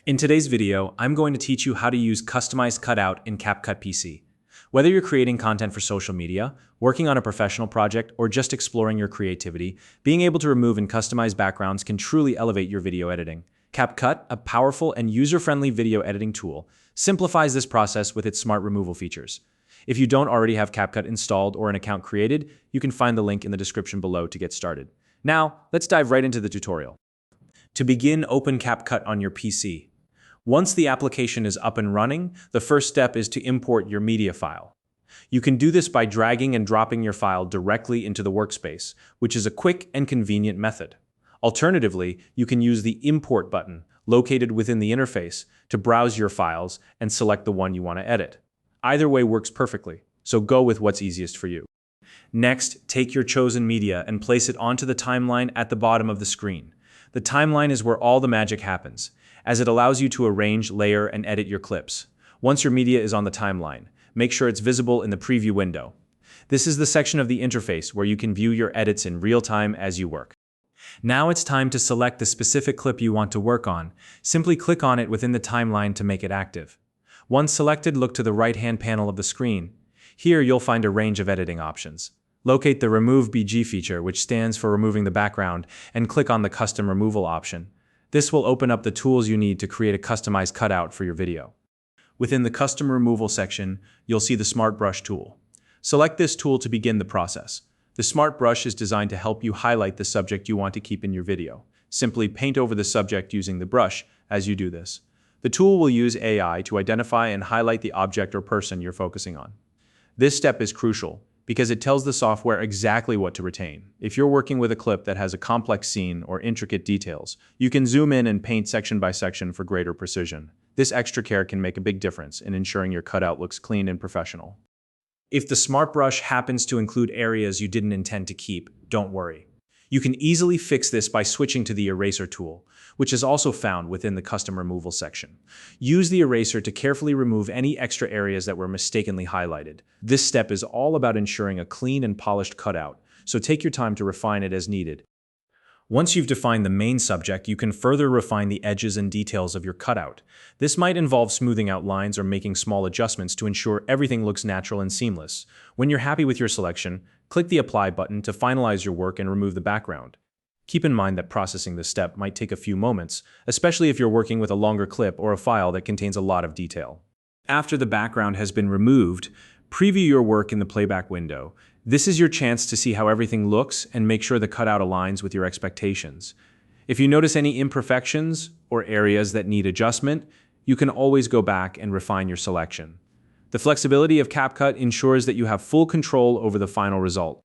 In today's video, I'm going to teach you how to use customized cutout in CapCut PC. Whether you're creating content for social media, working on a professional project, or just exploring your creativity, being able to remove and customize backgrounds can truly elevate your video editing. CapCut, a powerful and user-friendly video editing tool, simplifies this process with its smart removal features. If you don't already have CapCut installed or an account created, you can find the link in the description below to get started. Now, let's dive right into the tutorial. To begin, open CapCut on your PC. Once the application is up and running, the first step is to import your media file. You can do this by dragging and dropping your file directly into the workspace, which is a quick and convenient method. Alternatively, you can use the Import button, located within the interface, to browse your files and select the one you want to edit. Either way works perfectly, so go with what's easiest for you. Next, take your chosen media and place it onto the timeline at the bottom of the screen. The timeline is where all the magic happens, as it allows you to arrange, layer, and edit your clips. Once your media is on the timeline, make sure it's visible in the preview window. This is the section of the interface where you can view your edits in real time as you work. Now it's time to select the specific clip you want to work on. Simply click on it within the timeline to make it active. Once selected, look to the right-hand panel of the screen. Here you'll find a range of editing options. Locate the Remove BG feature, which stands for removing the background, and click on the Custom Removal option. This will open up the tools you need to create a customized cutout for your video. Within the Custom Removal section, you'll see the Smart Brush tool. Select this tool to begin the process. The Smart Brush is designed to help you highlight the subject you want to keep in your video. Simply paint over the subject using the brush as you do this. The tool will use AI to identify and highlight the object or person you're focusing on. This step is crucial, because it tells the software exactly what to retain. If you're working with a clip that has a complex scene or intricate details, you can zoom in and paint section by section for greater precision. This extra care can make a big difference in ensuring your cutout looks clean and professional. If the Smart Brush happens to include areas you didn't intend to keep, don't worry. You can easily fix this by switching to the Eraser tool, which is also found within the Custom Removal section. Use the eraser to carefully remove any extra areas that were mistakenly highlighted. This step is all about ensuring a clean and polished cutout, so take your time to refine it as needed. Once you've defined the main subject, you can further refine the edges and details of your cutout. This might involve smoothing out lines or making small adjustments to ensure everything looks natural and seamless. When you're happy with your selection, click the Apply button to finalize your work and remove the background. Keep in mind that processing this step might take a few moments, especially if you're working with a longer clip or a file that contains a lot of detail. After the background has been removed, preview your work in the playback window. This is your chance to see how everything looks and make sure the cutout aligns with your expectations. If you notice any imperfections or areas that need adjustment, you can always go back and refine your selection. The flexibility of CapCut ensures that you have full control over the final result.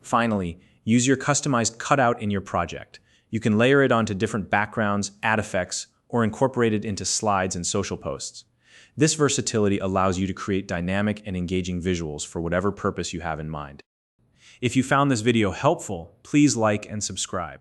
Finally, use your customized cutout in your project. You can layer it onto different backgrounds, add effects, or incorporate it into slides and social posts. This versatility allows you to create dynamic and engaging visuals for whatever purpose you have in mind. If you found this video helpful, please like and subscribe.